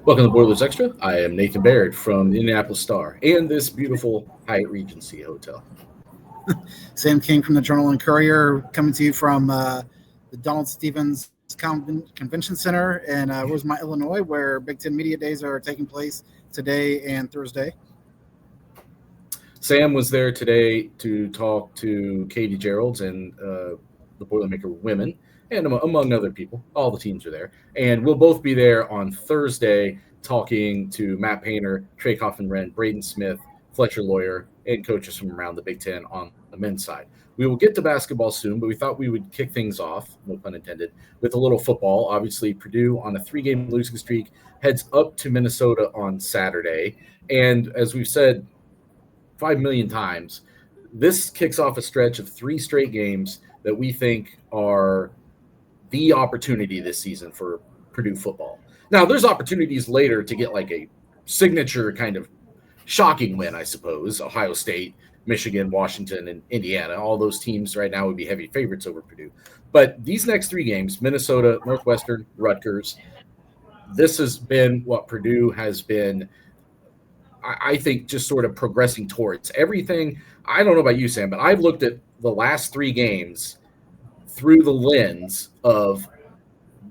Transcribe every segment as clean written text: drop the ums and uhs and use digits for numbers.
Welcome to Boilers Extra. I am Nathan Baird from the Indianapolis Star and this beautiful Hyatt Regency Hotel. Sam King from the Journal and Courier, coming to you from the Donald Stevens Convention Center in Rosemont, Illinois, where Big Ten Media Days are taking place today and Thursday. Sam was there today to talk to Katie Geralds and the Boilermaker women, and among other people. All the teams are there. And we'll both be there on Thursday talking to Matt Painter, Trey Coffin-Wren, Braden Smith, Fletcher Lawyer, and coaches from around the Big Ten on the men's side. We will get to basketball soon, but we thought we would kick things off, no pun intended, with a little football. Obviously, Purdue on a 3-game losing streak heads up to Minnesota on Saturday. And as we've said 5 million times, this kicks off a stretch of 3 straight games that we think are the opportunity this season for Purdue football. Now, there's opportunities later to get like a signature kind of shocking win, I suppose. Ohio State, Michigan, Washington, and Indiana, all those teams right now would be heavy favorites over Purdue. But these next 3 games, Minnesota, Northwestern, Rutgers, this has been what Purdue has been, I think, just sort of progressing towards. Everything, I don't know about you, Sam, but I've looked at the last 3 games through the lens of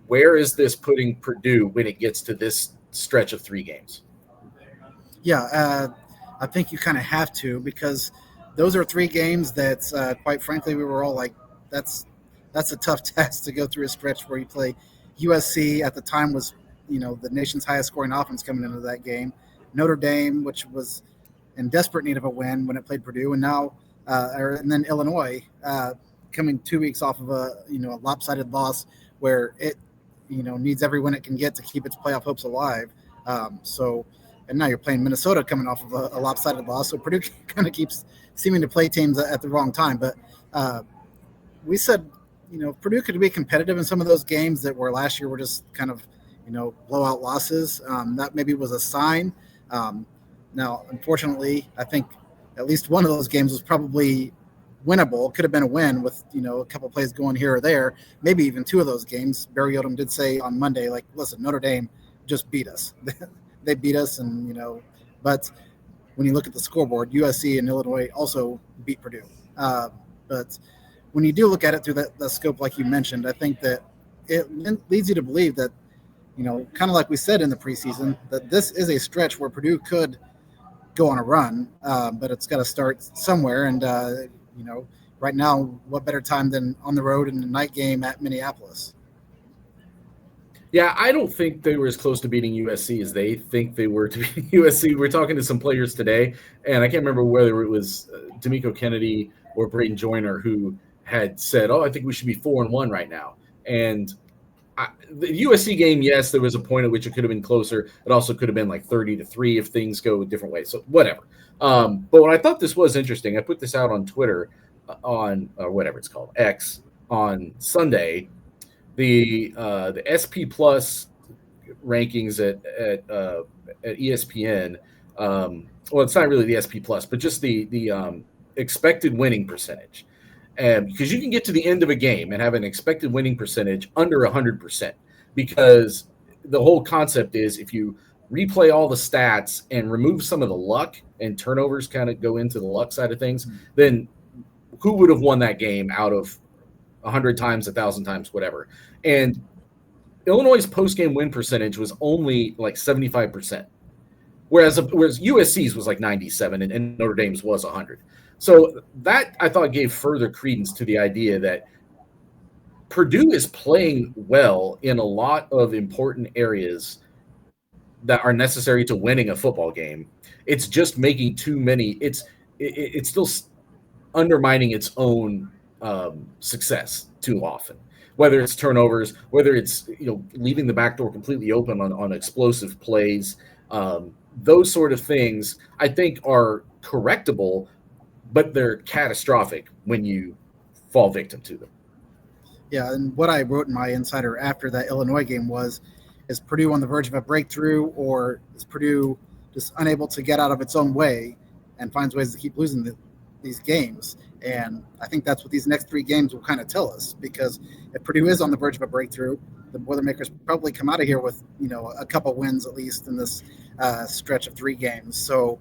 where is this putting Purdue when it gets to this stretch of 3 games? Yeah, I think you kind of have to, because those are 3 games that, quite frankly, we were all like, that's a tough test to go through a stretch where you play USC at the time was, the nation's highest scoring offense coming into that game. Notre Dame, which was in desperate need of a win when it played Purdue, and now, and then Illinois, coming 2 weeks off of a lopsided loss where it needs every win it can get to keep its playoff hopes alive. And now you're playing Minnesota coming off of a lopsided loss, so Purdue kind of keeps seeming to play teams at the wrong time. But we said Purdue could be competitive in some of those games that were last year were just kind of blowout losses. That maybe was a sign. Now, unfortunately, I think at least one of those games was probably winnable. Could have been a win with a couple plays going here or there. Maybe even 2 of those games. Barry Odom did say on Monday, like, listen, Notre Dame just beat us. They beat us, and but when you look at the scoreboard, USC and Illinois also beat Purdue. But when you do look at it through that scope, like you mentioned, I think that it leads you to believe that kind of like we said in the preseason, that this is a stretch where Purdue could go on a run, but it's got to start somewhere. And right now, what better time than on the road in the night game at Minneapolis? Yeah, I don't think they were as close to beating USC as they think they were to beat USC. We're talking to some players today, and I can't remember whether it was D'Amico Kennedy or Braden Joyner who had said, I think we should be 4-1 right now. And the USC game, yes, there was a point at which it could have been closer. It also could have been like 30-3 if things go a different way. So whatever. But when I thought this was interesting, I put this out on Twitter on whatever it's called, X, on Sunday. The SP Plus rankings at ESPN. Well, it's not really the SP Plus, but just the expected winning percentage. Because you can get to the end of a game and have an expected winning percentage under 100%, because the whole concept is if you replay all the stats and remove some of the luck, and turnovers kind of go into the luck side of things, then who would have won that game out of 100 times, 1,000 times, whatever? And Illinois' post-game win percentage was only like 75%, whereas USC's was like 97 and Notre Dame's was 100. So that, I thought, gave further credence to the idea that Purdue is playing well in a lot of important areas that are necessary to winning a football game. It's just making too many. It's still undermining its own success too often. Whether it's turnovers, whether it's leaving the back door completely open on explosive plays, those sort of things I think are correctable, but they're catastrophic when you fall victim to them. Yeah, and what I wrote in my insider after that Illinois game was, is Purdue on the verge of a breakthrough, or is Purdue just unable to get out of its own way and finds ways to keep losing these games? And I think that's what these next 3 games will kind of tell us, because if Purdue is on the verge of a breakthrough, the Boilermakers probably come out of here with, a couple wins at least in this stretch of 3 games. So,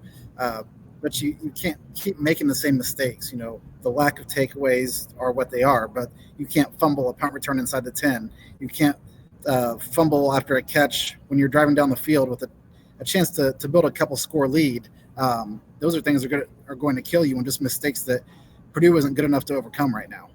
but you can't keep making the same mistakes. The lack of takeaways are what they are, but you can't fumble a punt return inside the 10. You can't fumble after a catch when you're driving down the field with a chance to build a couple score lead. Those are things that are going to kill you, and just mistakes that Purdue isn't good enough to overcome right now.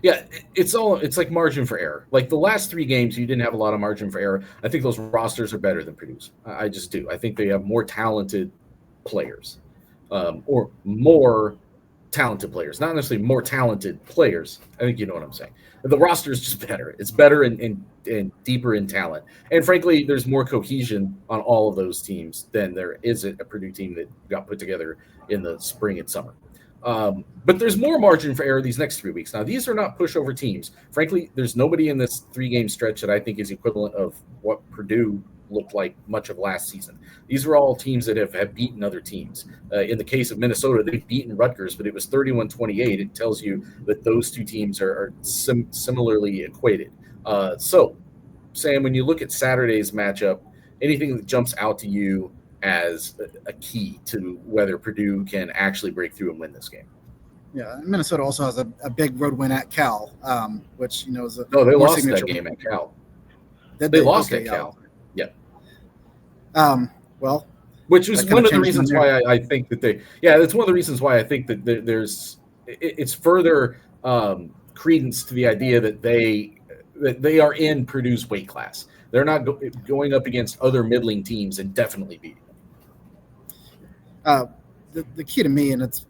Yeah, it's like margin for error. Like the last 3 games, you didn't have a lot of margin for error. I think those rosters are better than Purdue's. I just do. I think they have more talented players, or more talented players, not necessarily more talented players. I think you know what I'm saying. The roster is just better. It's better and deeper in talent. And frankly, there's more cohesion on all of those teams than there is a Purdue team that got put together in the spring and summer. But there's more margin for error these next 3 weeks. Now, these are not pushover teams. Frankly, there's nobody in this 3-game stretch that I think is equivalent of what Purdue looked like much of last season. These are all teams that have beaten other teams. In the case of Minnesota, they've beaten Rutgers, but it was 31-28. It tells you that those 2 teams are similarly equated. So, Sam, when you look at Saturday's matchup, anything that jumps out to you as a key to whether Purdue can actually break through and win this game? Yeah, Minnesota also has a big road win at Cal, which is a they lost that game at Cal. They lost at Cal. Yeah. Well, which was one of the reasons why I think that that's one of the reasons why I think that it's further credence to the idea that they are in Purdue's weight class. They're not going up against other middling teams and definitely beating them. The key to me, and it's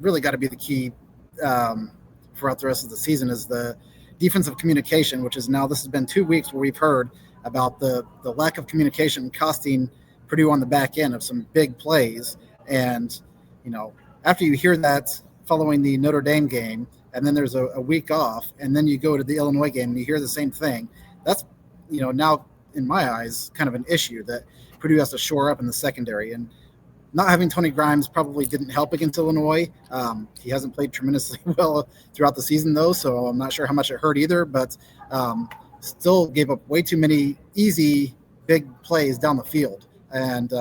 really got to be the key throughout the rest of the season, is the defensive communication, which is now, this has been 2 weeks where we've heard about the lack of communication costing Purdue on the back end of some big plays. And, after you hear that following the Notre Dame game, and then there's a week off, and then you go to the Illinois game and you hear the same thing, that's, now in my eyes, kind of an issue that Purdue has to shore up in the secondary. And not having Tony Grimes probably didn't help against Illinois. He hasn't played tremendously well throughout the season, though, so I'm not sure how much it hurt either, but still gave up way too many easy, big plays down the field. And,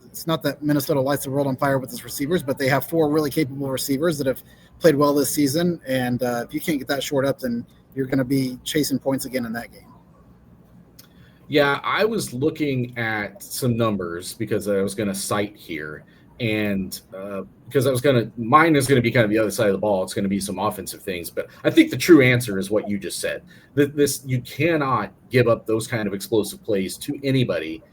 it's not that Minnesota lights the world on fire with its receivers, but they have 4 really capable receivers that have played well this season. And if you can't get that shored up, then you're going to be chasing points again in that game. Yeah, I was looking at some numbers because I was going to cite here. And because mine is going to be kind of the other side of the ball. It's going to be some offensive things. But I think the true answer is what you just said. You cannot give up those kind of explosive plays to anybody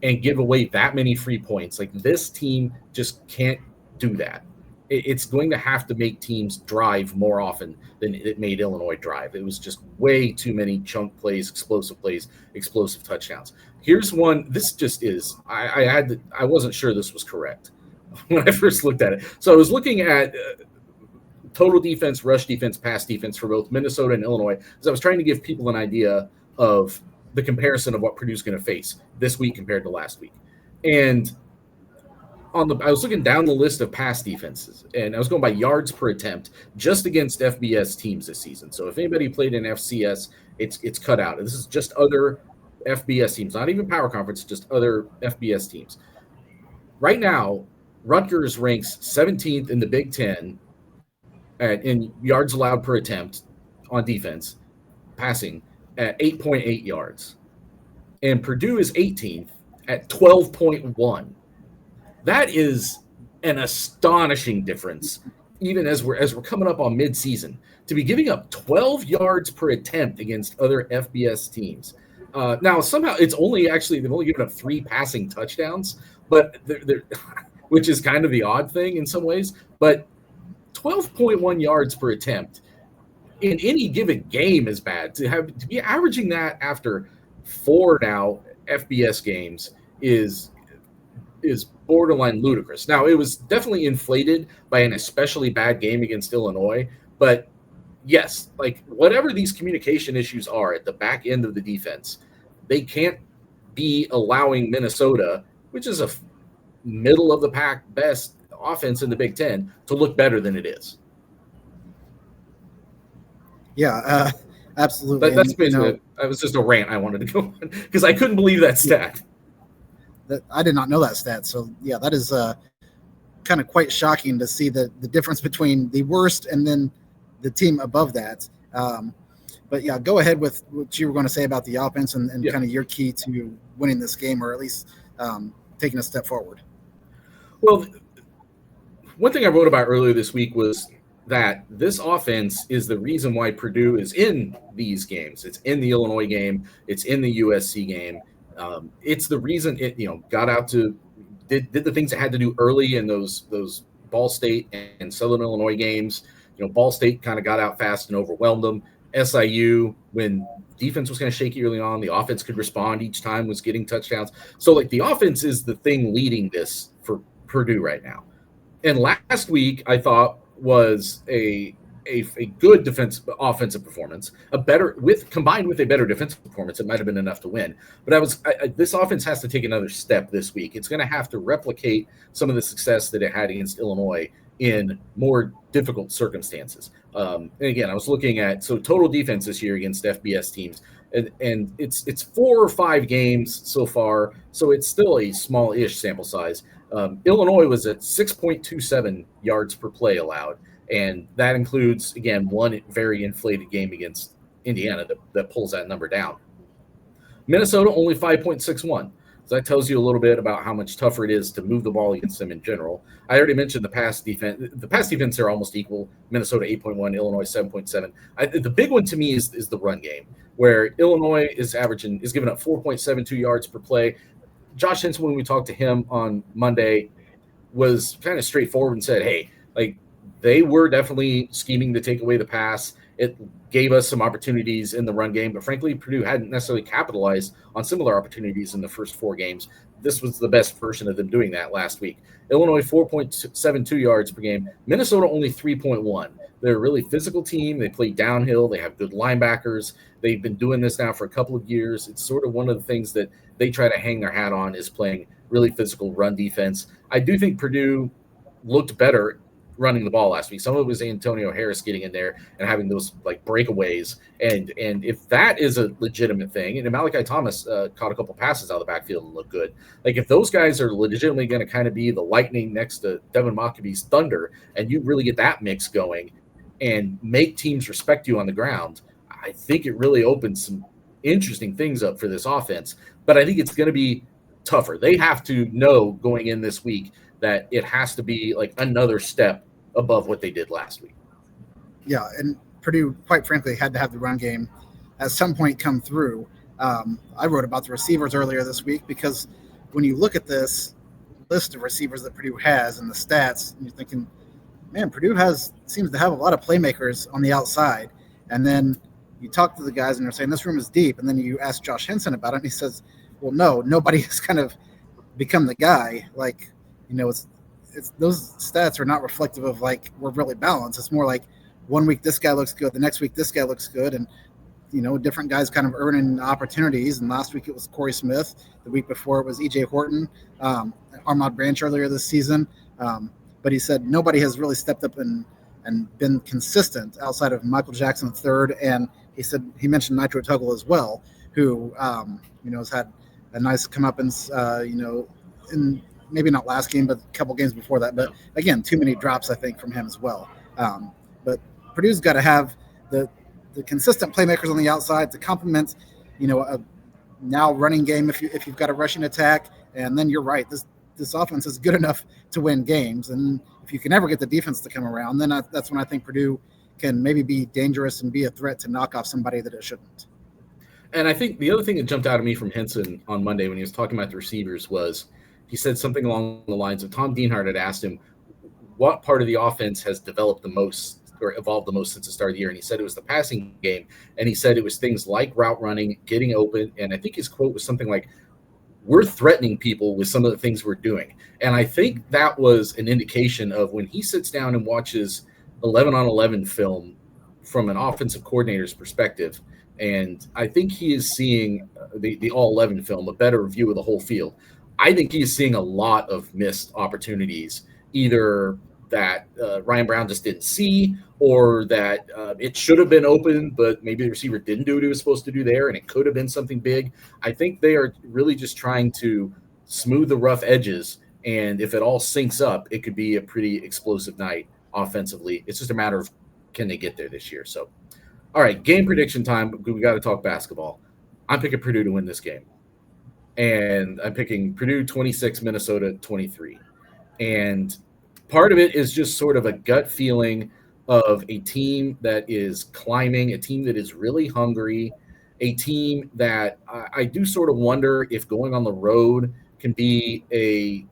and give away that many free points. Like, this team just can't do that. It's going to have to make teams drive more often than it made Illinois drive. It was just way too many chunk plays, explosive touchdowns. Here's one. This just is. I wasn't sure this was correct when I first looked at it. So I was looking at total defense, rush defense, pass defense for both Minnesota and Illinois, because I was trying to give people an idea of the comparison of what Purdue's going to face this week compared to last week. And I was looking down the list of pass defenses, and I was going by yards per attempt just against FBS teams this season. So if anybody played in FCS, it's cut out. This is just other FBS teams, not even Power Conference, just other FBS teams. Right now, Rutgers ranks 17th in the Big Ten in yards allowed per attempt on defense, passing at 8.8 yards. And Purdue is 18th at 12.1. That is an astonishing difference, even as we're coming up on midseason, to be giving up 12 yards per attempt against other FBS teams. Now, somehow they've only given up 3 passing touchdowns, but which is kind of the odd thing in some ways. But 12.1 yards per attempt in any given game is bad. To be averaging that after 4 now FBS games is borderline ludicrous. Now, it was definitely inflated by an especially bad game against Illinois, but yes, like, whatever these communication issues are at the back end of the defense, they can't be allowing Minnesota, which is a middle of the pack best offense in the Big Ten to look better than it is. Yeah, absolutely. That's basically it. That was just a rant I wanted to go on because I couldn't believe that stat. I did not know that stat. So, yeah, that is kind of quite shocking to see the difference between the worst and then the team above that. But, yeah, go ahead with what you were going to say about the offense and kind of your key to winning this game, or at least taking a step forward. Well, one thing I wrote about earlier this week was that this offense is the reason why Purdue is in these games. It's in the Illinois game. It's in the USC game. It's the reason it got out to did the things it had to do early in those Ball State and Southern Illinois games. Ball State kind of got out fast and overwhelmed them. SIU, when defense was kind of shaky early on, the offense could respond each time, was getting touchdowns. So like the offense is the thing leading this for Purdue right now. And last week I thought was a good offensive performance, combined with a better defensive performance. It might have been enough to win. But this offense has to take another step this week. It's going to have to replicate some of the success that it had against Illinois in more difficult circumstances. And again, I was looking at total defense this year against FBS teams, and it's 4 or 5 games so far, so it's still a small-ish sample size. Illinois was at 6.27 yards per play allowed, and that includes, again, one very inflated game against Indiana that pulls that number down. Minnesota only 5.61. So that tells you a little bit about how much tougher it is to move the ball against them in general. I already mentioned the pass defense. The pass defense are almost equal. Minnesota 8.1, Illinois 7.7. The big one to me is the run game, where Illinois is giving up 4.72 yards per play. Josh Henson, when we talked to him on Monday, was kind of straightforward and said, hey, like they were definitely scheming to take away the pass. It gave us some opportunities in the run game, but frankly, Purdue hadn't necessarily capitalized on similar opportunities in the first 4 games. This was the best version of them doing that last week. Illinois 4.72 yards per game. Minnesota only 3.1. They're a really physical team. They play downhill. They have good linebackers. They've been doing this now for a couple of years. It's sort of one of the things that they try to hang their hat on is playing really physical run defense. I do think Purdue looked better running the ball last week. Some of it was Antonio Harris getting in there and having those like breakaways. And if that is a legitimate thing, and Malachi Thomas caught a couple passes out of the backfield and looked good. Like if those guys are legitimately going to kind of be the lightning next to Devin Mockabee's thunder, and you really get that mix going and make teams respect you on the ground, I think it really opens some interesting things up for this offense. But I think it's going to be tougher. They have to know going in this week that it has to be like another step above what they did last week. Yeah, and Purdue, quite frankly, had to have the run game at some point come through. I wrote about the receivers earlier this week because when you look at this list of receivers that Purdue has and the stats, you're thinking, man, Purdue seems to have a lot of playmakers on the outside. And then you talk to the guys and they're saying this room is deep. And then you ask Josh Henson about it, and he says, well, no, nobody has kind of become the guy. Like, it's those stats are not reflective of like we're really balanced. It's more like one week this guy looks good, the next week this guy looks good, and different guys kind of earning opportunities. And last week it was Corey Smith. The week before it was E.J. Horton, Armand Branch earlier this season. But he said nobody has really stepped up and been consistent outside of Michael Jackson III, and he mentioned Nitro Tuggle as well, who has had a nice comeuppance, in maybe not last game, but a couple games before that. But again, too many drops, I think, from him as well. But Purdue's got to have the consistent playmakers on the outside to complement, a now running game if you've got a rushing attack. And then you're right, this offense is good enough to win games. And if you can ever get the defense to come around, then that's when I think Purdue can maybe be dangerous and be a threat to knock off somebody that it shouldn't. And I think the other thing that jumped out at me from Henson on Monday when he was talking about the receivers was he said something along the lines of Tom Dienhart had asked him what part of the offense has developed the most or evolved the most since the start of the year. And he said it was the passing game. And he said it was things like route running, getting open. And I think his quote was something like, we're threatening people with some of the things we're doing. And I think that was an indication of when he sits down and watches 11-on-11 film from an offensive coordinator's perspective. And I think he is seeing the all 11 film, a better view of the whole field. I think he is seeing a lot of missed opportunities either that Ryan Brown just didn't see, or that it should have been open, but maybe the receiver didn't do what he was supposed to do there, and it could have been something big. I think they are really just trying to smooth the rough edges, and if it all syncs up, it could be a pretty explosive night offensively. It's just a matter of can they get there this year. So, all right, game prediction time. We got to talk basketball. I'm picking Purdue to win this game, and I'm picking Purdue 26, Minnesota 23. And part of it is just sort of a gut feeling of a team that is climbing, a team that is really hungry, a team that I do sort of wonder if going on the road can be a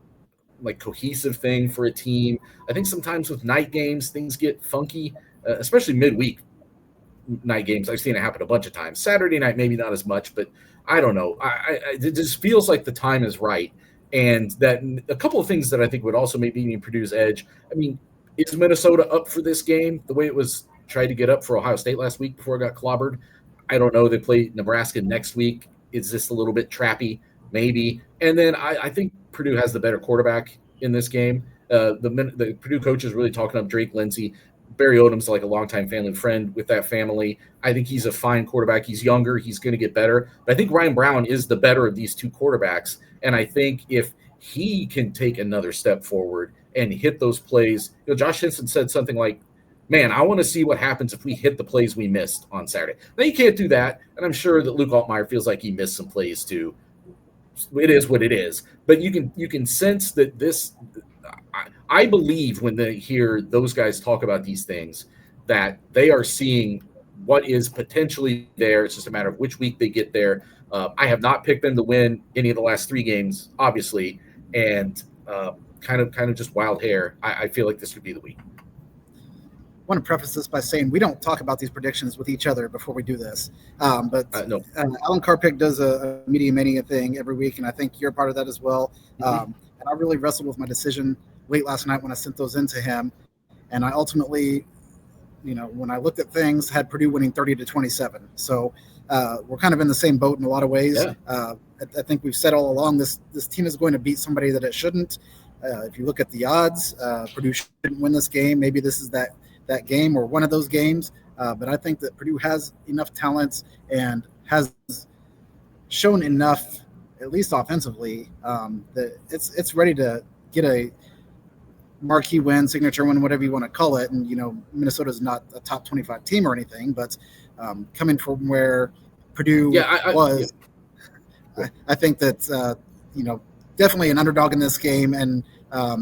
like cohesive thing for a team. I think sometimes with night games, things get funky, especially midweek night games. I've seen it happen a bunch of times. Saturday night, maybe not as much, but I don't know. It just feels like the time is right. And that a couple of things that I think would also maybe Purdue's edge. I mean, is Minnesota up for this game the way it was tried to get up for Ohio State last week before it got clobbered? I don't know. They play Nebraska next week. Is this a little bit trappy? Maybe. And then I think Purdue has the better quarterback in this game. The Purdue coach is really talking up Drake Lindsey. Barry Odom's like a longtime family friend with that family. I think he's a fine quarterback. He's younger. He's going to get better. But I think Ryan Brown is the better of these two quarterbacks. And I think if he can take another step forward and hit those plays, Josh Henson said something like, man, I want to see what happens if we hit the plays we missed on Saturday. Now, you can't do that. And I'm sure that Luke Altmaier feels like he missed some plays too. It is what it is. But you can sense that this – I believe when they hear those guys talk about these things that they are seeing what is potentially there. It's just a matter of which week they get there. I have not picked them to win any of the last 3 games, obviously, and kind of just wild hair. I feel like this could be the week. I want to preface this by saying we don't talk about these predictions with each other before we do this. But no. Alan Karpick does a Media Mania thing every week, and I think you're a part of that as well. And I really wrestled with my decision late last night when I sent those in to him. And I ultimately, when I looked at things, had Purdue winning 30-27. So we're kind of in the same boat in a lot of ways. Yeah. I think we've said all along this team is going to beat somebody that it shouldn't. If you look at the odds, Purdue shouldn't win this game. Maybe this is that game or one of those games. But I think that Purdue has enough talents and has shown enough, at least offensively, that it's ready to get a marquee win, signature win, whatever you want to call it. And, Minnesota's not a top 25 team or anything, but coming from where Purdue was, I think that, definitely an underdog in this game, and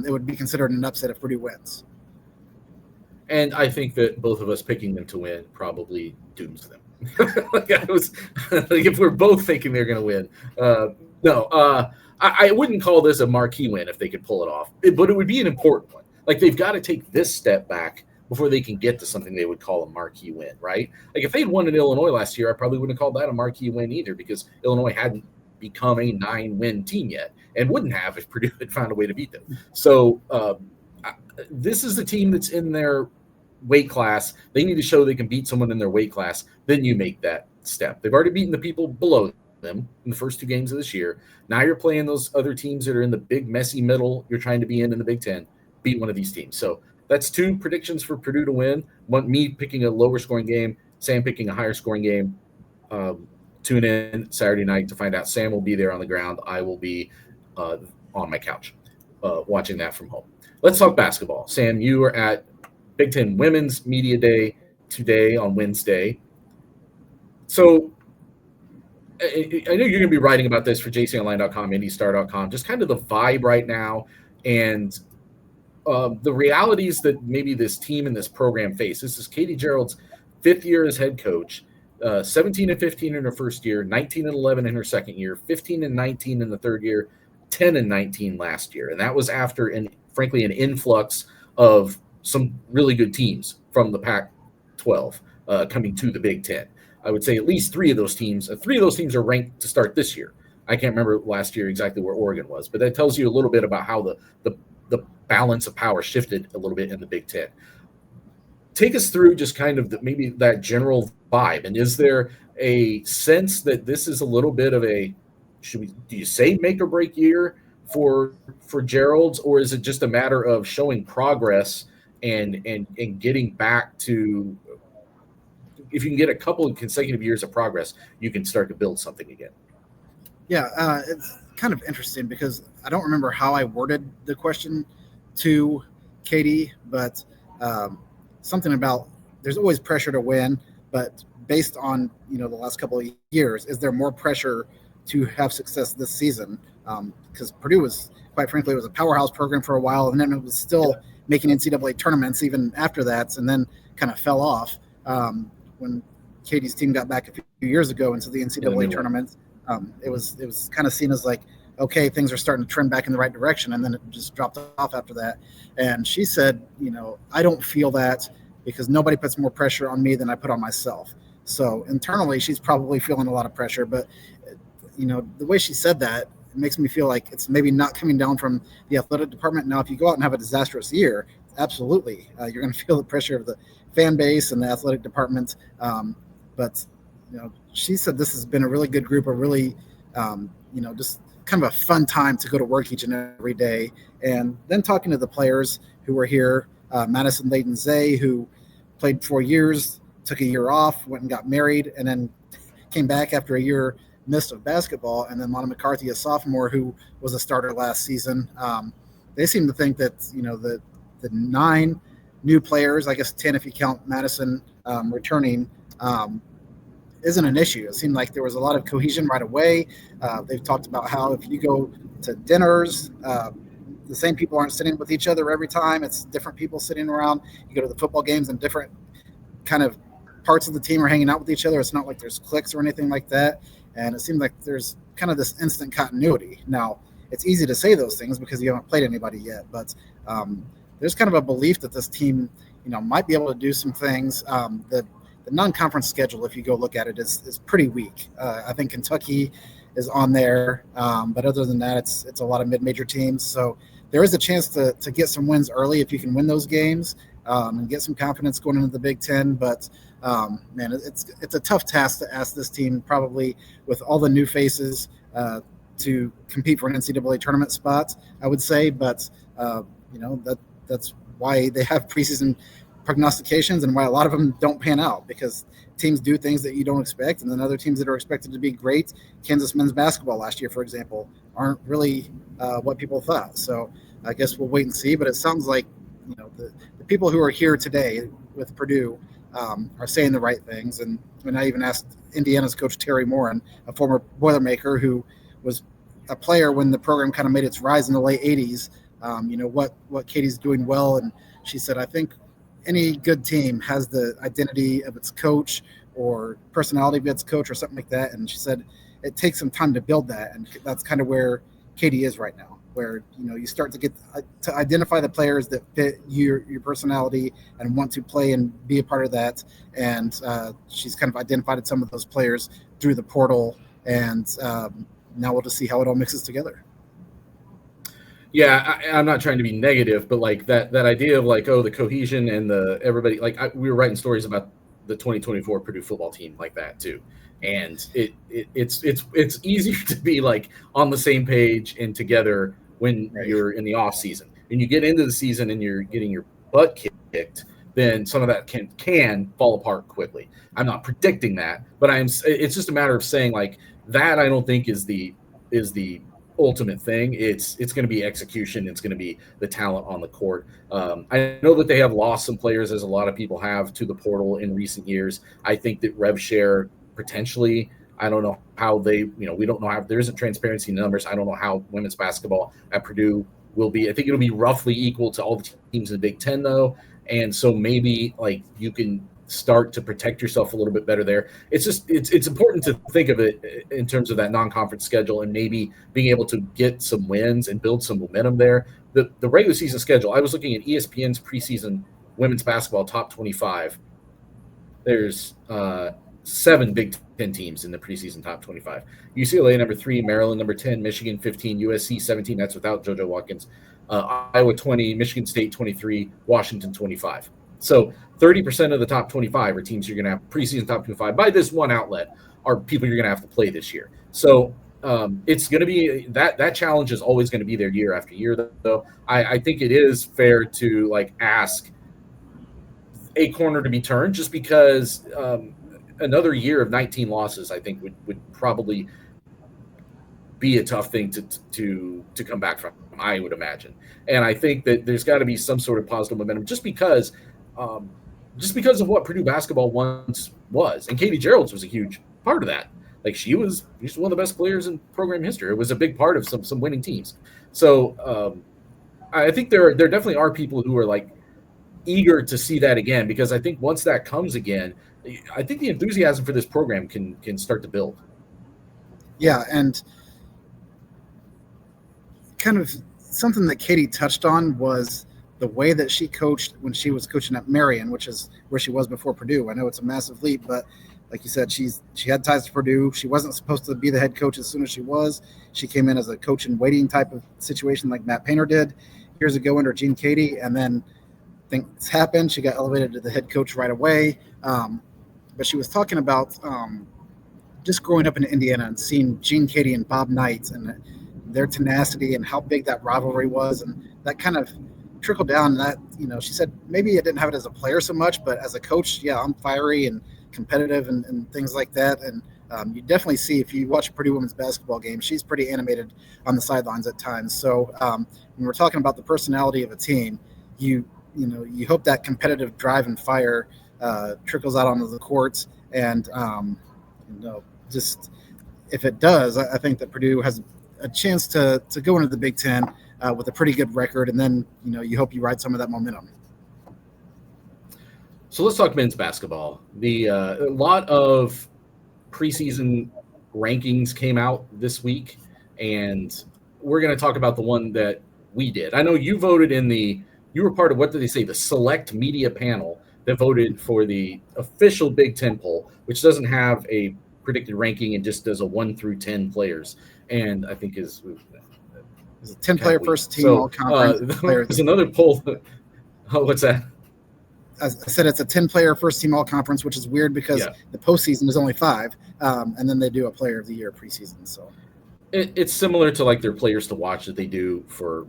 it would be considered an upset if Purdue wins. And I think that both of us picking them to win probably dooms them. If we're both thinking they're going to win. I wouldn't call this a marquee win if they could pull it off, but it would be an important one. Like, they've got to take this step back before they can get to something they would call a marquee win, right? Like, if they'd won in Illinois last year, I probably wouldn't have called that a marquee win either, because Illinois hadn't become a 9-win team yet, and wouldn't have if Purdue had found a way to beat them. So this is the team that's in their weight class. They need to show they can beat someone in their weight class. Then you make that step. They've already beaten the people below them in the first 2 games of this year. Now you're playing those other teams that are in the big messy middle you're trying to be in the Big Ten. Beat one of these teams. So that's 2 predictions for Purdue to win. Me picking a lower scoring game, Sam picking a higher scoring game. Tune in Saturday night to find out. Sam will be there on the ground. I will be on my couch watching that from home. Let's talk basketball. Sam, you are at Big Ten Women's Media Day today on Wednesday. So I know you're going to be writing about this for jconline.com, IndyStar.com, just kind of the vibe right now and the realities that maybe this team and this program face. This is Katie Gerald's 5th year as head coach, 17-15 in her first year, 19-11 in her second year, 15-19 in the third year, 10-19 last year. And that was after, frankly, an influx of some really good teams from the Pac-12 coming to the Big Ten. I would say at least 3 of those teams. 3 of those teams are ranked to start this year. I can't remember last year exactly where Oregon was, but that tells you a little bit about how the balance of power shifted a little bit in the Big Ten. Take us through just kind of maybe that general vibe. And is there a sense that this is a little bit of a, do you say make or break year for Gerald's, or is it just a matter of showing progress and getting back to, if you can get a couple of consecutive years of progress, you can start to build something again? Yeah, it's kind of interesting because I don't remember how I worded the question to Katie, but um, something about there's always pressure to win, but based on the last couple of years, is there more pressure to have success this season? Because Purdue was, quite frankly, it was a powerhouse program for a while, and then it was still making NCAA tournaments even after that, and then kind of fell off when Katie's team got back a few years ago into the NCAA tournament. It was kind of seen as like, okay, things are starting to trend back in the right direction, and then it just dropped off after that. And she said, I don't feel that because nobody puts more pressure on me than I put on myself. So internally, she's probably feeling a lot of pressure, but the way she said that, it makes me feel like it's maybe not coming down from the athletic department. Now, if you go out and have a disastrous year, absolutely, you're going to feel the pressure of the fan base and the athletic department. But she said this has been a really good group, a really, just kind of a fun time to go to work each and every day. And then talking to the players who were here, Madison Layden Zay, who played 4 years, took a year off, went and got married, and then came back after a year missed of basketball. And then Lana McCarthy, a sophomore who was a starter last season. They seem to think that, the 9 new players, I guess 10 if you count Madison returning, isn't an issue. It seemed like there was a lot of cohesion right away. They've talked about how if you go to dinners, the same people aren't sitting with each other every time. It's different people sitting around. You go to the football games and different kind of parts of the team are hanging out with each other. It's not like there's cliques or anything like that. And it seems like there's kind of this instant continuity. Now, it's easy to say those things because you haven't played anybody yet, but there's kind of a belief that this team, might be able to do some things. The non-conference schedule, if you go look at it, is pretty weak. I think Kentucky is on there, but other than that, it's a lot of mid-major teams. So there is a chance to get some wins early if you can win those games and get some confidence going into the Big Ten. But man, it's a tough task to ask this team, probably with all the new faces, to compete for an NCAA tournament spot, I would say. But that's why they have preseason prognostications and why a lot of them don't pan out, because teams do things that you don't expect, and then other teams that are expected to be great, Kansas men's basketball last year, for example, aren't really what people thought. So I guess we'll wait and see, but it sounds like the people who are here today with Purdue are saying the right things. And I even asked Indiana's coach Terry Morin, a former Boilermaker who was a player when the program kind of made its rise in the late 80s, what Katie's doing well. And she said, I think any good team has the identity of its coach or personality of its coach or something like that. And she said it takes some time to build that. And that's kind of where Katie is right now, where, you start to get to identify the players that fit your personality and want to play and be a part of that. And she's kind of identified some of those players through the portal. And now we'll just see how it all mixes together. Yeah, I'm not trying to be negative, but like that idea of like, the cohesion and the everybody, like we were writing stories about the 2024 Purdue football team like that too, and it's easier to be like on the same page and together when you're in the off season. And you get into the season and you're getting your butt kicked, then some of that can fall apart quickly. I'm not predicting that, but it's just a matter of saying like that. I don't think is the ultimate thing. It's going to be execution. It's going to be the talent on the court. I know that they have lost some players, as a lot of people have, to the portal in recent years. I think that rev share potentially, I don't know how they, we don't know how, there isn't transparency in numbers. I don't know how women's basketball at Purdue will be. I think it'll be roughly equal to all the teams in the Big Ten though. And so maybe like you can start to protect yourself a little bit better there. It's just it's important to think of it in terms of that non-conference schedule and maybe being able to get some wins and build some momentum there. The regular season schedule, I was looking at ESPN's preseason women's basketball top 25. There's 7 Big Ten teams in the preseason top 25. UCLA number 3, Maryland number 10, Michigan 15, USC 17. That's without JoJo Watkins. Iowa 20, Michigan State 23, Washington 25. So 30% of the top 25 are teams you're going to have preseason top 25 by this one outlet are people you're going to have to play this year. So it's going to be that challenge is always going to be there year after year. Though I think it is fair to like ask a corner to be turned, just because another year of 19 losses, I think would probably be a tough thing to come back from, I would imagine. And I think that there's got to be some sort of positive momentum, just because of what Purdue basketball once was. And Katie Gerald's was a huge part of that. Like she's one of the best players in program history. It was a big part of some winning teams. So I think there definitely are people who are like eager to see that again, because I think once that comes again, I think the enthusiasm for this program can start to build. Yeah, and kind of something that Katie touched on was the way that she coached when she was coaching at Marion, which is where she was before Purdue. I know it's a massive leap, but like you said, she had ties to Purdue. She wasn't supposed to be the head coach as soon as she was. She came in as a coach in waiting type of situation like Matt Painter did years ago under Gene Katie, and then things happened. She got elevated to the head coach right away. But she was talking about just growing up in Indiana and seeing Gene Katie and Bob Knight and their tenacity and how big that rivalry was, and that kind of trickled down. That, she said maybe I didn't have it as a player so much, but as a coach, yeah, I'm fiery and competitive and things like that. And you definitely see, if you watch a Purdue women's basketball game, she's pretty animated on the sidelines at times. So when we're talking about the personality of a team, you hope that competitive drive and fire trickles out onto the courts. And just if it does, I think that Purdue has a chance to go into the Big Ten with a pretty good record, and then you hope you ride some of that momentum. So let's talk men's basketball. A lot of preseason rankings came out this week, and we're going to talk about the one that we did. I know you voted you were part of, what did they say, the select media panel that voted for the official Big Ten poll, which doesn't have a predicted ranking and just does a 1 through 10 players. And I think is a 10-player first team all conference. There's another poll. What's that? I said it's a 10-player first team all conference, which is weird because the postseason is only 5, and then they do a player of the year preseason. So it's similar to like their players to watch that they do for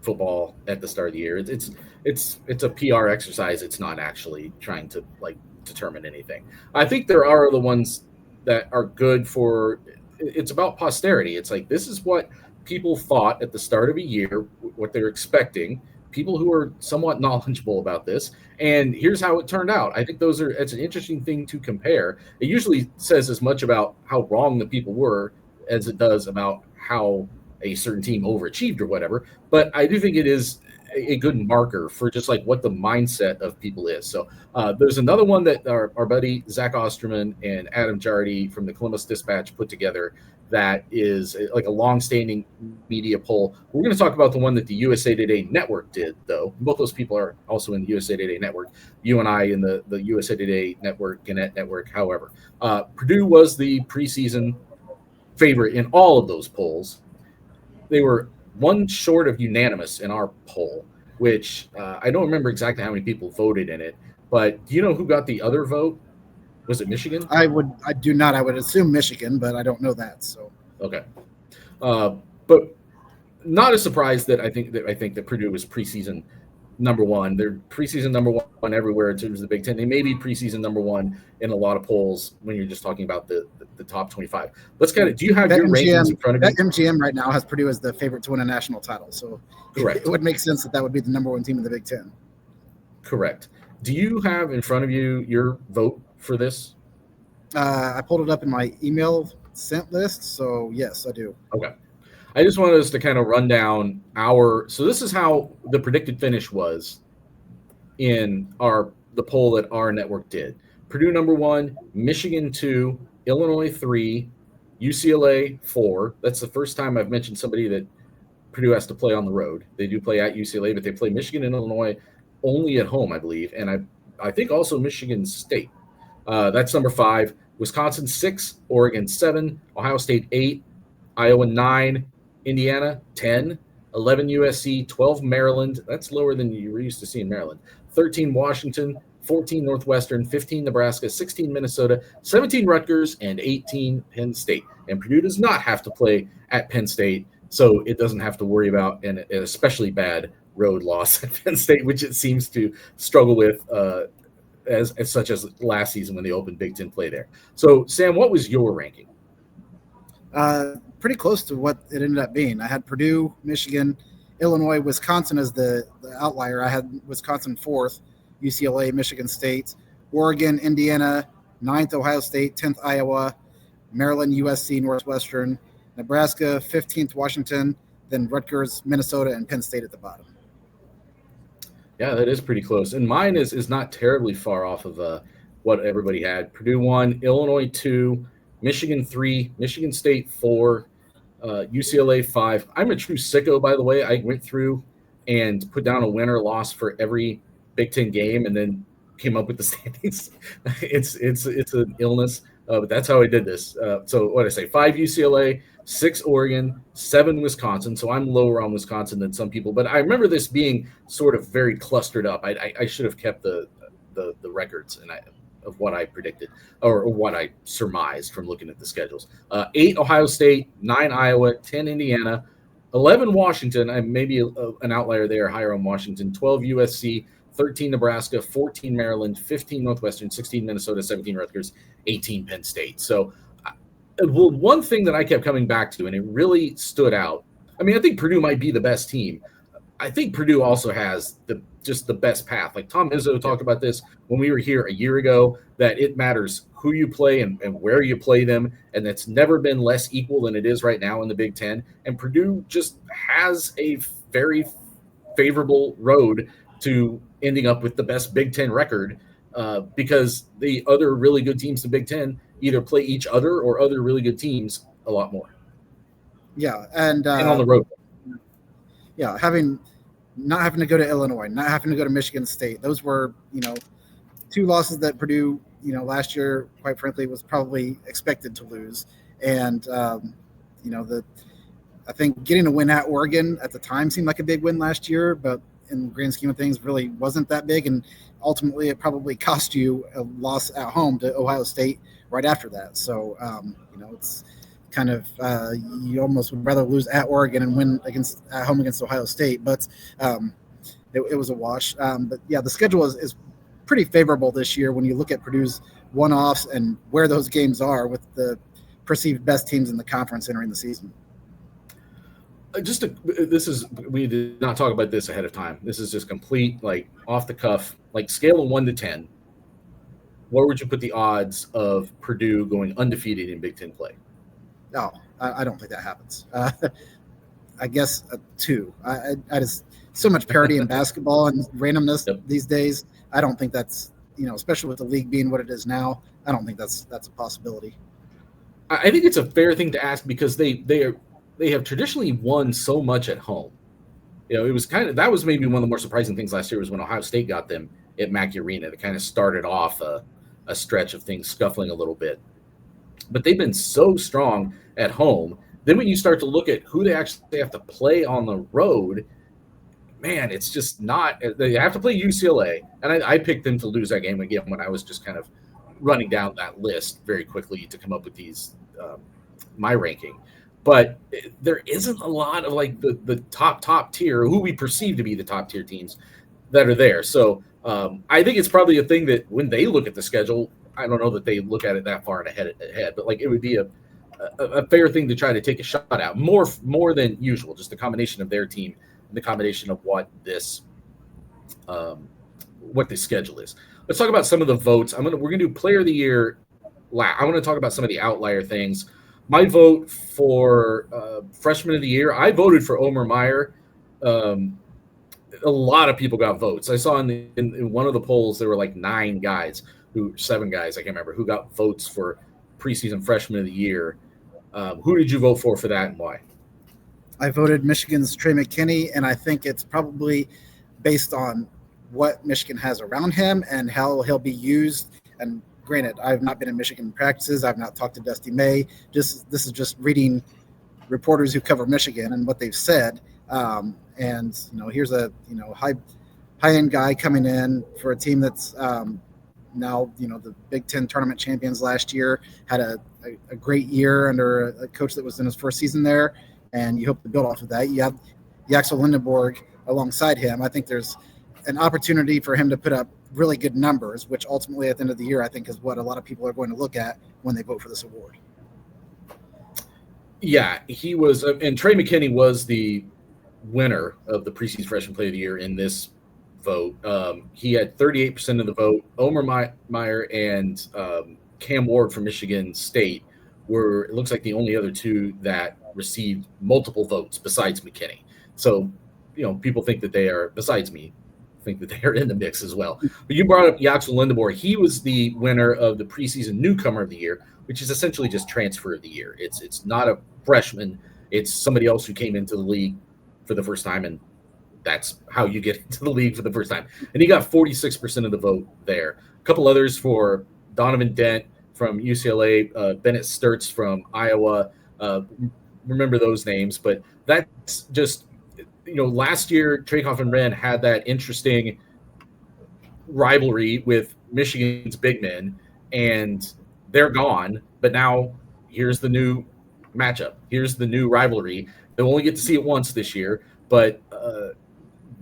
football at the start of the year. It's a PR exercise. It's not actually trying to like determine anything. I think there are the ones that are good for. It's about posterity. It's like, this is what people thought at the start of a year, what they're expecting, people who are somewhat knowledgeable about this, and here's how it turned out. I think it's an interesting thing to compare. It usually says as much about how wrong the people were as it does about how a certain team overachieved or whatever. But I do think it is a good marker for just like what the mindset of people is. So there's another one that our buddy Zach Osterman and Adam Jardy from the Columbus Dispatch put together that is like a long-standing media poll. We're going to talk about the one that the USA Today Network did, though. Both those people are also in the USA Today Network. You and I in the USA Today Network, Gannett Network, however. Purdue was the preseason favorite in all of those polls. They were one short of unanimous in our poll, which I don't remember exactly how many people voted in it, but do you know who got the other vote? Was it Michigan? I do not. I would assume Michigan, but I don't know that. So okay, but not a surprise that I think that Purdue was preseason number one. They're preseason number one everywhere in terms of the Big Ten. They may be preseason number one in a lot of polls when you're just talking about the top 25. Let's kind of. Do you have your rankings in front of you? MGM right now has Purdue as the favorite to win a national title, so correct. It would make sense that would be the number one team in the Big Ten. Correct. Do you have in front of you your vote for this? I pulled it up in my email sent list, so yes, I do. Okay. I just wanted us to kind of run down so this is how the predicted finish was in the poll that our network did. Purdue number 1, Michigan 2, Illinois 3, UCLA 4. That's the first time I've mentioned somebody that Purdue has to play on the road. They do play at UCLA, but they play Michigan and Illinois only at home, I believe, and I think also Michigan State. That's number 5. Wisconsin 6, Oregon 7, Ohio State 8, Iowa 9, Indiana 10, 11 USC, 12 Maryland. That's lower than you were used to seeing Maryland. 13 Washington, 14 Northwestern, 15 Nebraska, 16 Minnesota, 17 Rutgers, and 18 Penn State. And Purdue does not have to play at Penn State, so it doesn't have to worry about an especially bad road loss at Penn State, which it seems to struggle with as such as last season when they opened Big Ten play there. So, Sam, what was your ranking? Pretty close to what it ended up being. I had Purdue, Michigan, Illinois, Wisconsin as the outlier. I had Wisconsin 4th, UCLA, Michigan State, Oregon, Indiana, 9th, Ohio State, 10th, Iowa, Maryland, USC, Northwestern, Nebraska, 15th, Washington, then Rutgers, Minnesota, and Penn State at the bottom. Yeah, that is pretty close. And mine is not terribly far off of what everybody had. Purdue 1, Illinois 2, Michigan 3, Michigan State 4, UCLA 5. I'm a true sicko, by the way. I went through and put down a win or loss for every Big Ten game and then came up with the standings. It's an illness, but that's how I did this. So what did I say? 5 UCLA, 6 Oregon, 7 Wisconsin. So I'm lower on Wisconsin than some people, but I remember this being sort of very clustered up. I should have kept the records of what I predicted or what I surmised from looking at the schedules. 8 Ohio State, 9 Iowa, 10 Indiana, 11 Washington. I'm maybe an outlier there, higher on Washington. 12 USC, 13 Nebraska, 14 Maryland, 15 Northwestern, 16 Minnesota, 17 Rutgers, 18 Penn State. So, well, one thing that I kept coming back to, and it really stood out. I mean, I think Purdue might be the best team. I think Purdue also has just the best path. Like Tom Izzo talked about this when we were here a year ago, that it matters who you play and where you play them, and that's never been less equal than it is right now in the Big Ten. And Purdue just has a very favorable road to ending up with the best Big Ten record because the other really good teams in the Big Ten either play each other or other really good teams a lot more. Yeah, and on the road. Yeah, not having to go to Illinois, not having to go to Michigan State. Those were, 2 losses that Purdue, last year, quite frankly, was probably expected to lose. And, I think getting a win at Oregon at the time seemed like a big win last year, but in the grand scheme of things, really wasn't that big. And ultimately, it probably cost you a loss at home to Ohio State right after that. So, it's kind of you almost would rather lose at Oregon and win at home against Ohio State, but it was a wash. But yeah, the schedule is pretty favorable this year when you look at Purdue's one-offs and where those games are with the perceived best teams in the conference entering the season. We did not talk about this ahead of time. This is just complete, like off the cuff, like scale of 1 to 10. Where would you put the odds of Purdue going undefeated in Big Ten play? No, I don't think that happens. I guess a 2. I just so much parity in basketball and randomness these days. I don't think that's, especially with the league being what it is now, I don't think that's a possibility. I think it's a fair thing to ask because they have traditionally won so much at home. It was that was maybe one of the more surprising things last year was when Ohio State got them at Mackey Arena. It kind of started off a stretch of things scuffling a little bit. But they've been so strong at home. Then when you start to look at who they actually have to play on the road, man, it's just not. They have to play UCLA, and I picked them to lose that game again when I was just kind of running down that list very quickly to come up with these my ranking. But there isn't a lot of like the top tier, who we perceive to be the top tier teams that are there. So I think it's probably a thing that when they look at the schedule, I don't know that they look at it that far ahead, but like it would be a fair thing to try to take a shot at more than usual. Just the combination of their team and the combination of what this schedule is. Let's talk about some of the votes. We're gonna do Player of the Year. I want to talk about some of the outlier things. My vote for Freshman of the Year, I voted for Omer Meyer. A lot of people got votes. I saw in one of the polls there were like 7 guys, I can't remember, who got votes for preseason Freshman of the Year. Who did you vote for that and why? I voted Michigan's Trey McKinney, and I think it's probably based on what Michigan has around him and how he'll be used. And granted, I've not been in Michigan practices. I've not talked to Dusty May. This is just reading reporters who cover Michigan and what they've said. And here's a high high-end guy coming in for a team that's now, the Big Ten tournament champions last year, had a great year under a coach that was in his first season there, and you hope to build off of that. You have Yaxel Lindenborg alongside him. I think there's an opportunity for him to put up really good numbers, which ultimately at the end of the year, I think is what a lot of people are going to look at when they vote for this award. Yeah, he was, and Trey McKinney was the winner of the preseason freshman player of the year in this vote. He had 38% of the vote. Omer Meyer and Cam Ward from Michigan State were, it looks like, the only other two that received multiple votes besides McKinney. So, people think that they are, besides me, think that they are in the mix as well. But you brought up Yaxel Lindenborg. He was the winner of the preseason newcomer of the year, which is essentially just transfer of the year. It's not a freshman. It's somebody else who came into the league for the first time, and that's how you get into the league for the first time. And he got 46% of the vote there. A couple others for Donovan Dent from UCLA, Bennett Sturts from Iowa. Remember those names, but that's just, last year Trakoff and Wren had that interesting rivalry with Michigan's big men, and they're gone. But now here's the new matchup. Here's the new rivalry. They'll only get to see it once this year, but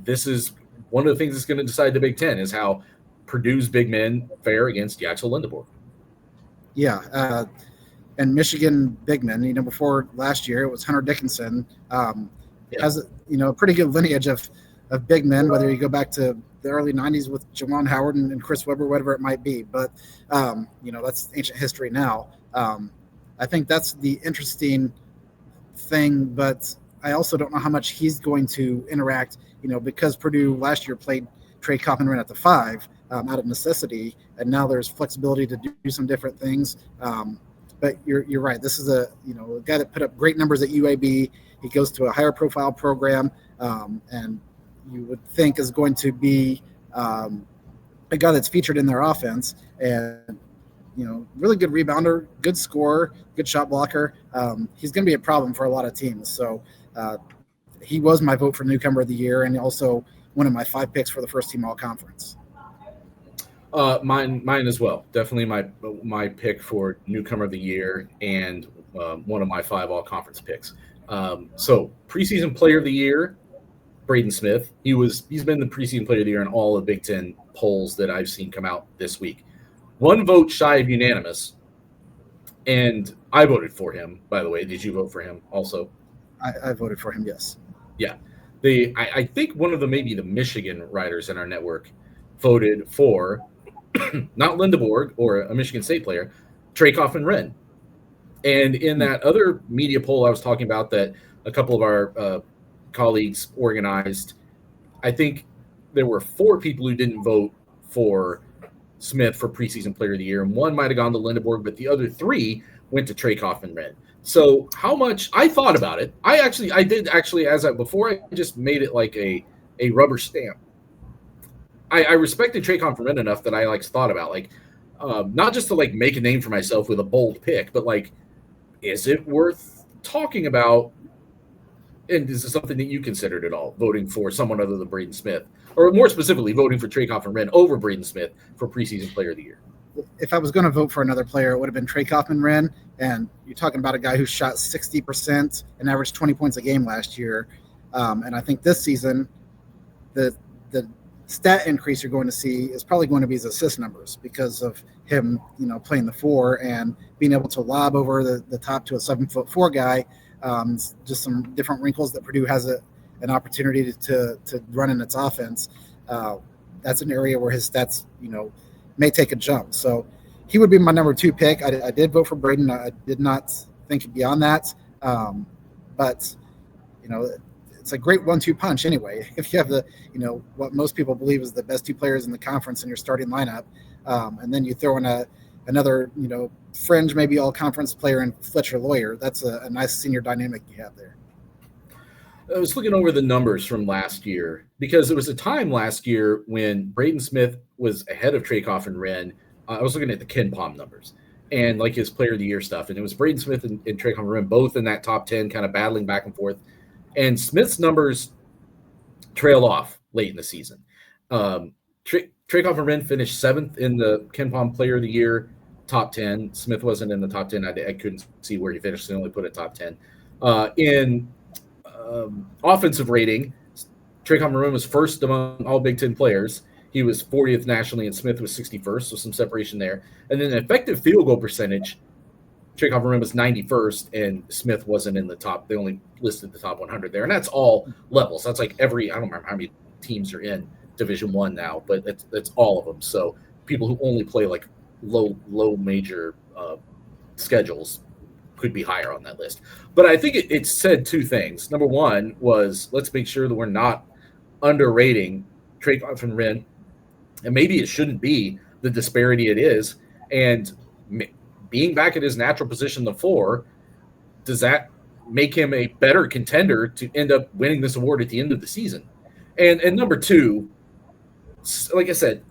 this is one of the things that's going to decide the Big Ten, is how Purdue's big men fare against Yaxel Lindenborg. Yeah, and Michigan big men, before last year it was Hunter Dickinson. Has a pretty good lineage of big men, whether you go back to the early 90s with Juwan Howard and Chris Webber, whatever it might be. But, that's ancient history now. I think that's the interesting thing, but I also don't know how much he's going to interact, because Purdue last year played Trey Coffin-Wren at the 5 out of necessity, and now there's flexibility to do some different things. But you're right. This is a guy that put up great numbers at UAB. He goes to a higher profile program, and you would think is going to be a guy that's featured in their offense, and really good rebounder, good scorer, good shot blocker. He's going to be a problem for a lot of teams. So he was my vote for newcomer of the year, and also one of my 5 picks for the first team all conference. Mine as well. Definitely my pick for newcomer of the year, and one of my 5 all conference picks. So preseason player of the year, Braden Smith. He's been the preseason player of the year in all the Big Ten polls that I've seen come out this week. 1 vote shy of unanimous, and I voted for him, by the way. Did you vote for him also? I voted for him, yes. Yeah. I think one of maybe the Michigan writers in our network voted for not Lindenborg or a Michigan State player, Trey Coffin-Wren. And in that other media poll I was talking about that a couple of our colleagues organized, I think there were 4 people who didn't vote for Smith for preseason player of the year, and 1 might have gone to Lindenborg, but the other 3 went to Trey Coffin-Wren. So how much I thought about it, before I just made it like a rubber stamp. I respected Trey Coffin-Wren enough that I thought about not just to make a name for myself with a bold pick, but is it worth talking about? And is this something that you considered at all, voting for someone other than Braden Smith, or more specifically, voting for Trey Coffin-Wren over Braden Smith for preseason player of the year? If I was going to vote for another player, it would have been Trey Coffin-Wren. And you're talking about a guy who shot 60% and averaged 20 points a game last year. And I think this season, the stat increase you're going to see is probably going to be his assist numbers because of him, playing the 4 and being able to lob over the top to a 7'4" guy. Just some different wrinkles that Purdue has an opportunity to run in its offense. That's an area where his stats, may take a jump. So he would be my number 2 pick. I did vote for Braden. I did not think beyond that. But, it's a great 1-2 punch anyway. If you have what most people believe is the best 2 players in the conference in your starting lineup, and then you throw in another, fringe, maybe all conference player in Fletcher Lawyer, that's a nice senior dynamic you have there. I was looking over the numbers from last year because there was a time last year when Braden Smith was ahead of Trey Coffin-Wren. I was looking at the Ken Palm numbers and his player of the year stuff. And it was Braden Smith and Trey Coffin-Wren both in that top 10, kind of battling back and forth. And Smith's numbers trailed off late in the season. Trakoff and Wren finished 7th in the Ken Palm Player of the Year top 10. Smith wasn't in the top 10. I couldn't see where he finished. They only put it top 10. In offensive rating, Trakoff and Wren was first among all Big Ten players. He was 40th nationally, and Smith was 61st, so some separation there. And then effective field goal percentage, Trakoff and Wren was 91st, and Smith wasn't in the top. They only listed the top 100 there, and that's all levels. That's like I don't remember how many teams are in Division I now, but that's all of them. So people who only play like low major schedules could be higher on that list. But I think it said two things. Number one was, let's make sure that we're not underrating Trakoff and Wren, and maybe it shouldn't be the disparity it is. And being back at his natural position, the 4, does that make him a better contender to end up winning this award at the end of the season? And number 2, like I said,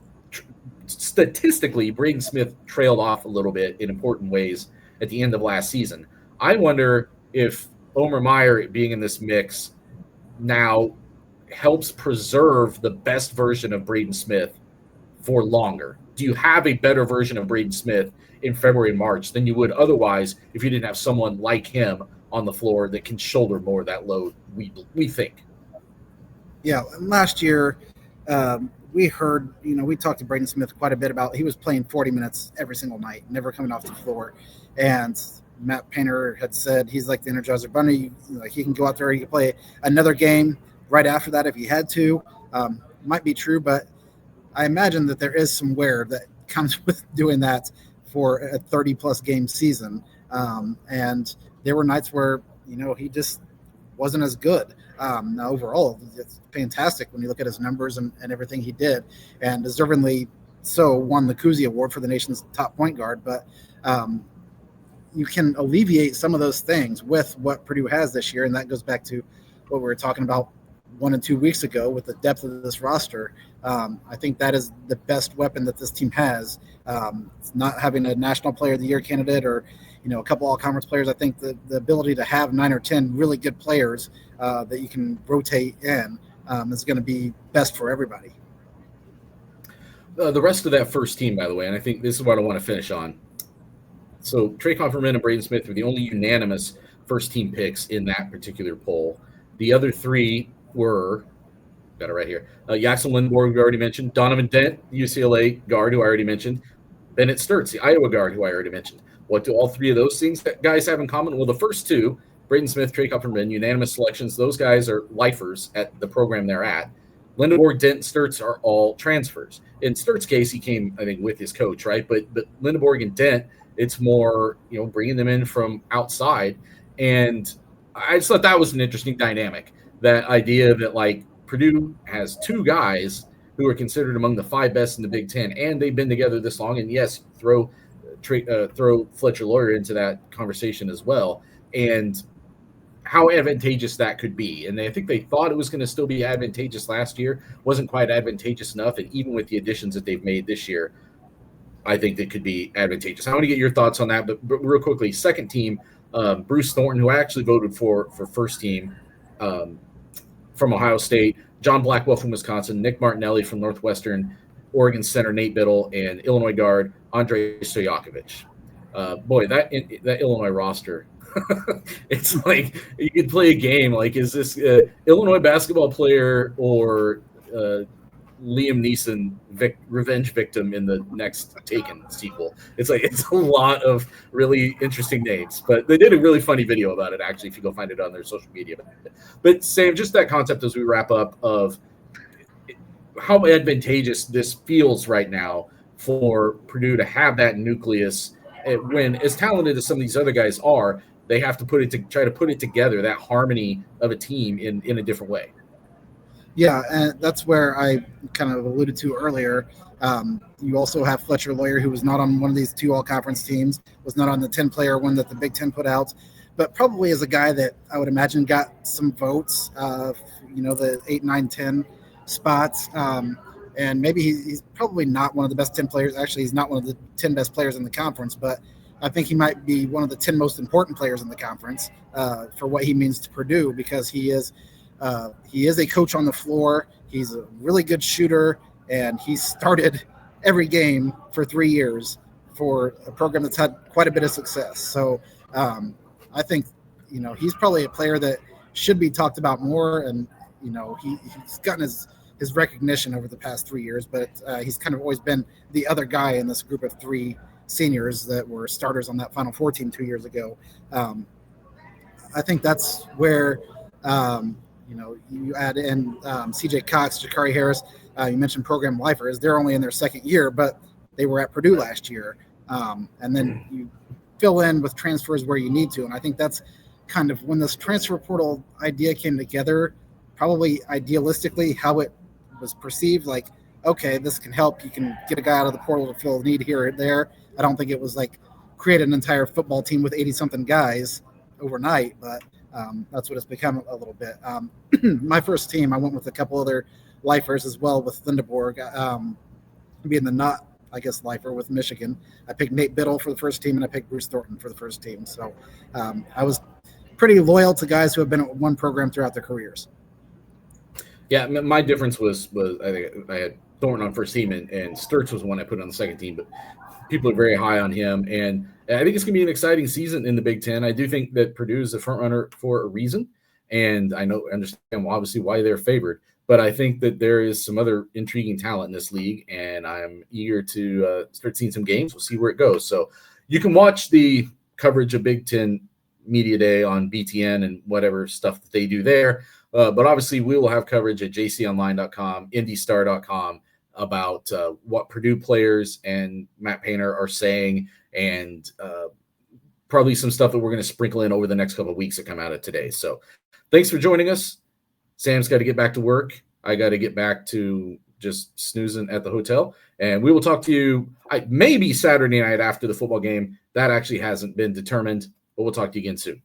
statistically, Braden Smith trailed off a little bit in important ways at the end of last season. I wonder if Omer Meyer being in this mix now helps preserve the best version of Braden Smith for longer. Do you have a better version of Braden Smith in February and March than you would otherwise if you didn't have someone like him on the floor that can shoulder more of that load, we think? Yeah, last year we heard, we talked to Braden Smith quite a bit about he was playing 40 minutes every single night, never coming off the floor. And Matt Painter had said he's like the Energizer Bunny. He can go out there, he can play another game right after that if he had to. Might be true, but I imagine that there is some wear that comes with doing that for a 30-plus game season. And there were nights where, he just wasn't as good. Now overall, it's fantastic when you look at his numbers and everything he did, and deservingly so won the Cousy Award for the nation's top point guard. But you can alleviate some of those things with what Purdue has this year, and that goes back to what we were talking about 1 and 2 weeks ago with the depth of this roster. I think that is the best weapon that this team has. It's not having a National Player of the Year candidate or a couple all-conference players. I think the ability to have 9 or 10 really good players that you can rotate in is going to be best for everybody. The rest of that first team, by the way, and I think this is what I want to finish on. So Trakoff and Wren and Braden Smith were the only unanimous first-team picks in that particular poll. The other 3 were, got it right here, Jackson Lindborg, we already mentioned, Donovan Dent, UCLA guard, who I already mentioned, Bennett Sturtz, the Iowa guard, who I already mentioned. What do all 3 of those things guys have in common? Well, the first 2, Braden Smith, Trakoff and Wren, unanimous selections. Those guys are lifers at the program they're at. Lindenborg, Dent, and Sturtz are all transfers. In Sturtz's case, he came, I think, with his coach, right? But Lindenborg and Dent, it's more, bringing them in from outside. And I just thought that was an interesting dynamic, that idea that, like, Purdue has 2 guys who are considered among the 5 best in the Big Ten, and they've been together this long. And, yes, throw Fletcher Lawyer into that conversation as well, and how advantageous that could be. And I think they thought it was going to still be advantageous last year. Wasn't quite advantageous enough, and even with the additions that they've made this year, I think that could be advantageous. I want to get your thoughts on that, but real quickly, second team, Bruce Thornton, who I actually voted for first team from Ohio State, John Blackwell from Wisconsin, Nick Martinelli from Northwestern, Oregon center Nate Biddle, and Illinois guard Andrei Stojakovic. Boy, that Illinois roster, it's like you could play a game. Like, is this Illinois basketball player or Liam Neeson revenge victim in the next Taken sequel? It's a lot of really interesting names, but they did a really funny video about it, actually, if you go find it on their social media. But Sam, just that concept as we wrap up of how advantageous this feels right now for Purdue to have that nucleus, when, as talented as some of these other guys are, they have to try to put it together, that harmony of a team in a different way. Yeah, and that's where I kind of alluded to earlier. You also have Fletcher Lawyer, who was not on one of these 2 all-conference teams, was not on the 10-player one that the Big Ten put out, but probably is a guy that I would imagine got some votes, the 8, 9, 10 spots. And maybe he's probably not one of the best 10 players. Actually, he's not one of the 10 best players in the conference, but I think he might be one of the 10 most important players in the conference for what he means to Purdue, because he is a coach on the floor. He's a really good shooter. and he started every game for 3 years for a program that's had quite a bit of success. So I think, he's probably a player that should be talked about more. And, he's gotten his recognition over the past 3 years, but he's kind of always been the other guy in this group of 3 seniors that were starters on that Final Four team 2 years ago. I think that's where, you add in CJ Cox, Jakari Harris. You mentioned program lifers. They're only in their second year, but they were at Purdue last year. And then you fill in with transfers where you need to. And I think that's kind of when this transfer portal idea came together, probably idealistically how it was perceived, like, okay, this can help. You can get a guy out of the portal to fill a need here or there. I don't think it was like create an entire football team with 80-something guys overnight, but that's what it's become a little bit. My first team, I went with a couple other lifers as well with Lindeborg, being the not, I guess, lifer with Michigan. I picked Nate Biddle for the first team, and I picked Bruce Thornton for the first team. So I was pretty loyal to guys who have been at one program throughout their careers. Yeah, my difference was I think I had Thornton on first team, and Sturts was the one I put on the second team, but people are very high on him. And I think it's going to be an exciting season in the Big Ten. I do think that Purdue is a front runner for a reason, and I understand obviously why they're favored. But I think that there is some other intriguing talent in this league, and I'm eager to start seeing some games. We'll see where it goes. So you can watch the coverage of Big Ten Media Day on BTN and whatever stuff that they do there. But obviously we will have coverage at jconline.com, indystar.com about what Purdue players and Matt Painter are saying, and probably some stuff that we're going to sprinkle in over the next couple of weeks that come out of today. So thanks for joining us. Sam's got to get back to work. I got to get back to just snoozing at the hotel. And we will talk to you maybe Saturday night after the football game. That actually hasn't been determined, but we'll talk to you again soon.